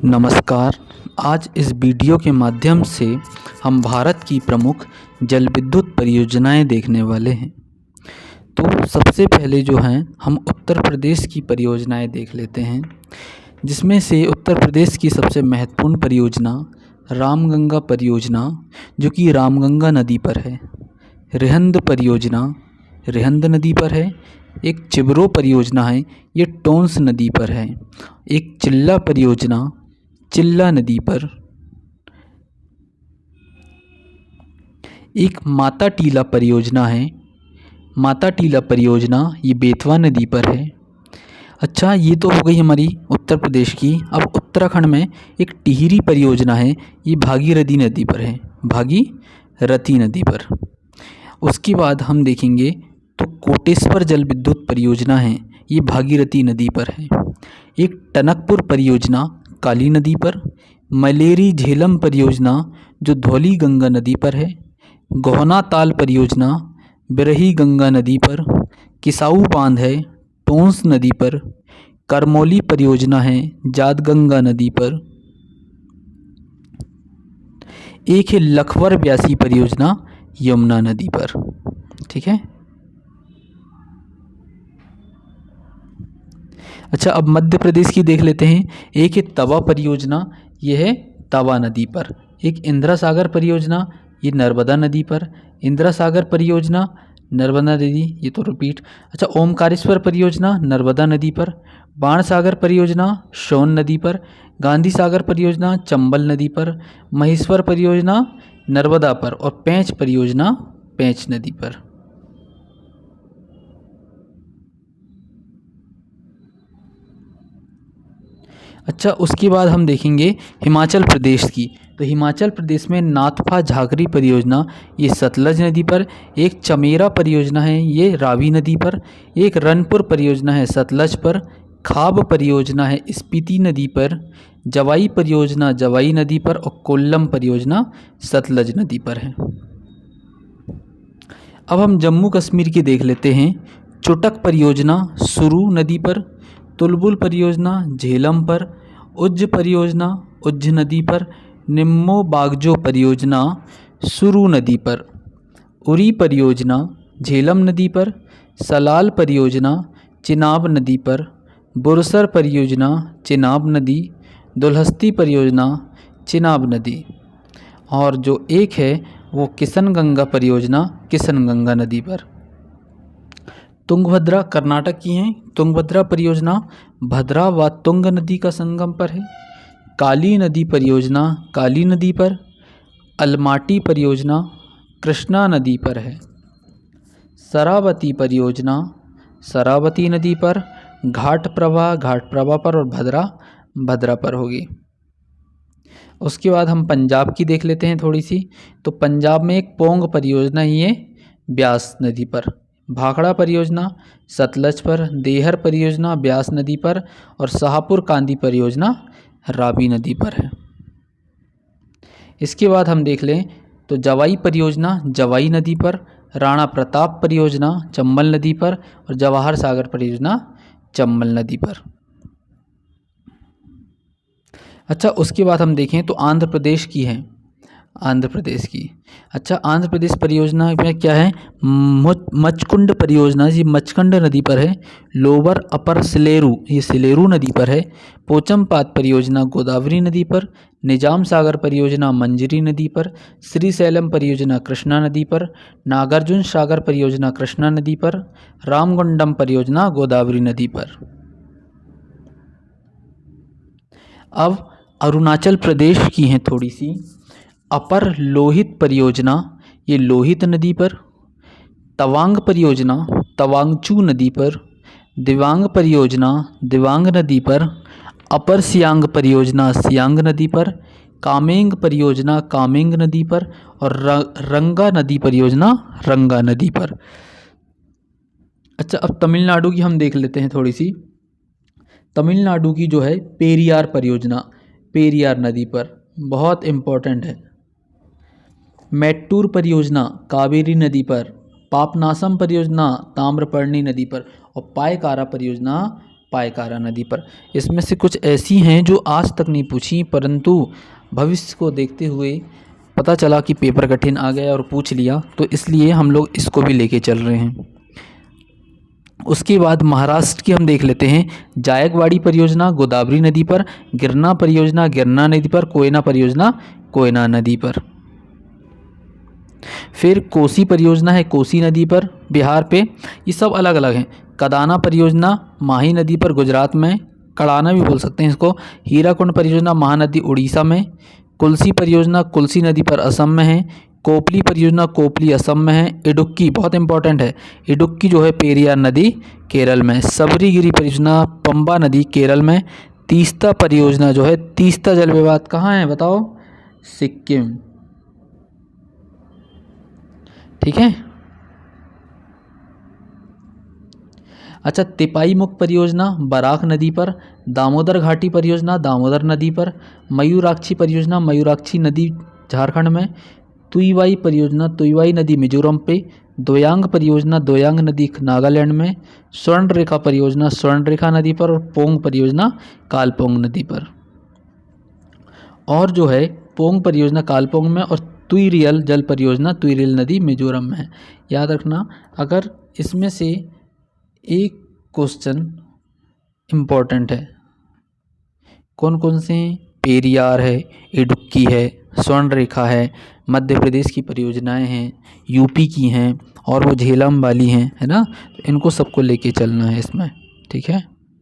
नमस्कार। आज इस वीडियो के माध्यम से हम भारत की प्रमुख जल विद्युत परियोजनाएं देखने वाले हैं। तो सबसे पहले जो हैं हम उत्तर प्रदेश की परियोजनाएं देख लेते हैं, जिसमें से उत्तर प्रदेश की सबसे महत्वपूर्ण परियोजना रामगंगा परियोजना जो कि रामगंगा नदी पर है, रिहंद परियोजना रिहंद नदी पर है, एक चिबरो परियोजना है ये टोंस नदी पर है, एक चिल्ला परियोजना चिल्ला नदी पर, एक माता टीला परियोजना है, माता टीला परियोजना ये बेतवा नदी पर है। अच्छा, ये तो हो गई हमारी उत्तर प्रदेश की। अब उत्तराखंड में एक टिहरी परियोजना है, ये भागीरथी नदी पर है, भागीरथी नदी पर। उसके बाद हम देखेंगे तो कोटेश्वर जल विद्युत परियोजना है, ये भागीरथी नदी पर है। एक टनकपुर परियोजना काली नदी पर, मलेरी झेलम परियोजना जो धौली गंगा नदी पर है, गोहना ताल परियोजना बिरही गंगा नदी पर, किसाऊ बांध है टोंस नदी पर, करमौली परियोजना है जादगंगा नदी पर, एक है लखवर ब्यासी परियोजना यमुना नदी पर। ठीक है। अच्छा, अब मध्य प्रदेश की देख लेते हैं। एक है तवा परियोजना, ये है तवा नदी पर। एक इंदिरा सागर परियोजना, ये नर्मदा नदी पर। इंदिरा सागर परियोजना नर्मदा नदी, ये तो रिपीट। अच्छा, ओमकारेश्वर परियोजना नर्मदा नदी पर। बाण सागर परियोजना सोन नदी पर। गांधी सागर परियोजना चंबल नदी पर। महेश्वर परियोजना नर्मदा पर। और पेंच परियोजना पेंच नदी पर। अच्छा, उसके बाद हम देखेंगे हिमाचल प्रदेश की। तो हिमाचल प्रदेश में नाथपा झाकरी परियोजना ये सतलज नदी पर। एक चमेरा परियोजना है ये रावी नदी पर। एक रनपुर परियोजना है सतलज पर। खाब परियोजना है स्पीति नदी पर। जवाई परियोजना जवाई नदी पर। और कोल्लम परियोजना सतलज नदी पर है। अब हम जम्मू कश्मीर की देख लेते हैं। चुटक परियोजना सुरू नदी पर। तुलबुल परियोजना झेलम पर। उज्ज परियोजना उज्ज नदी पर। निम्मो बागजो परियोजना सुरू नदी पर। उरी परियोजना झेलम नदी पर। सलाल परियोजना चिनाब नदी पर। बुरसर परियोजना चिनाब नदी। दुल्हस्ती परियोजना चिनाब नदी। और जो एक है वो किशनगंगा परियोजना किशनगंगा नदी पर। तुंगभद्रा कर्नाटक की हैं। तुंगभद्रा परियोजना भद्रा व तुंग नदी का संगम पर है। काली नदी परियोजना काली नदी पर। अलमाटी परियोजना कृष्णा नदी पर है। शरावती परियोजना शरावती नदी पर। घाट प्रभा पर। और भद्रा भद्रा पर होगी। उसके बाद हम पंजाब की देख लेते हैं थोड़ी सी। तो पंजाब में एक पोंग परियोजना ही है ब्यास नदी पर। भाखड़ा परियोजना सतलज पर। देहर परियोजना ब्यास नदी पर। और शाहपुर कांदी परियोजना रावी नदी पर है। इसके बाद हम देख लें तो जवाई परियोजना जवाई नदी पर। राणा प्रताप परियोजना चंबल नदी पर। और जवाहर सागर परियोजना चंबल नदी पर। अच्छा, उसके बाद हम देखें तो आंध्र प्रदेश की है। आंध्र प्रदेश की। अच्छा, आंध्र प्रदेश परियोजना में क्या है? मचकुंड परियोजना ये मचकुंड नदी पर है। लोअर अपर सिलेरू ये सिलेरू नदी पर है। पोचमपात परियोजना गोदावरी नदी पर। निजाम सागर परियोजना मंजरी नदी पर। श्रीशैलम परियोजना कृष्णा नदी पर। नागार्जुन सागर परियोजना कृष्णा नदी पर। रामगुंडम परियोजना गोदावरी नदी पर। अब अरुणाचल प्रदेश की हैं थोड़ी सी। अपर लोहित परियोजना ये लोहित नदी पर। तवांग परियोजना तवांगचू नदी पर। दिवांग परियोजना दिवांग नदी पर। अपर सियांग परियोजना सियांग नदी पर। कामेंग परियोजना कामेंग नदी पर। और रंगा नदी परियोजना रंगा नदी पर। अच्छा, अब तमिलनाडु की हम देख लेते हैं थोड़ी सी। तमिलनाडु की जो है पेरियार परियोजना पेरियार नदी पर, बहुत इम्पोर्टेंट है। मेट्टूर परियोजना कावेरी नदी पर। पापनासम परियोजना ताम्रपर्णी नदी पर। और पायकारा परियोजना पायकारा नदी पर। इसमें से कुछ ऐसी हैं जो आज तक नहीं पूछी, परंतु भविष्य को देखते हुए पता चला कि पेपर कठिन आ गया और पूछ लिया, तो इसलिए हम लोग इसको भी लेके चल रहे हैं। उसके बाद महाराष्ट्र की हम देख लेते हैं। जायकवाड़ी परियोजना गोदावरी नदी पर, गिरना परियोजना गिरना नदी पर, कोयना परियोजना कोयना नदी पर। फिर कोसी परियोजना है कोसी नदी पर बिहार पे, ये सब अलग अलग हैं। कदाना परियोजना माही नदी पर गुजरात में, कड़ाना भी बोल सकते हैं इसको। हीराकुंड परियोजना महानदी उड़ीसा में। कुल्सी परियोजना कुल्सी नदी पर असम में है। कोपली परियोजना कोपली असम में है। इडुक्की बहुत इंपॉर्टेंट है, इडुक्की जो है पेरियार नदी केरल में। सबरीगिरी परियोजना पंबा नदी केरल में। तीस्ता परियोजना जो है, तीस्ता जल विवाद कहाँ है बताओ, सिक्किम। ठीक है। अच्छा, तिपाई मुख परियोजना बराक नदी पर। दामोदर घाटी परियोजना दामोदर नदी पर। मयूराक्षी परियोजना मयूराक्षी नदी झारखंड में। तुईवाई परियोजना तुईवाई नदी मिजोरम पे। दोयांग परियोजना दोयांग नदी नागालैंड में। स्वर्ण रेखा परियोजना स्वर्ण रेखा नदी पर। और पोंग परियोजना कालपोंग नदी पर। और जो है पोंग परियोजना कालपोंग में, और तुईरियल जल परियोजना तुईरियल नदी मिजोरम में है। याद रखना, अगर इसमें से एक क्वेश्चन इम्पोर्टेंट है, कौन कौन से हैं, पेरियार है, इडुक्की है, स्वर्ण रेखा है, मध्य प्रदेश की परियोजनाएं हैं, यूपी की हैं, और वो झेलम वाली हैं, है ना। तो इनको सबको लेके चलना है इसमें, ठीक है।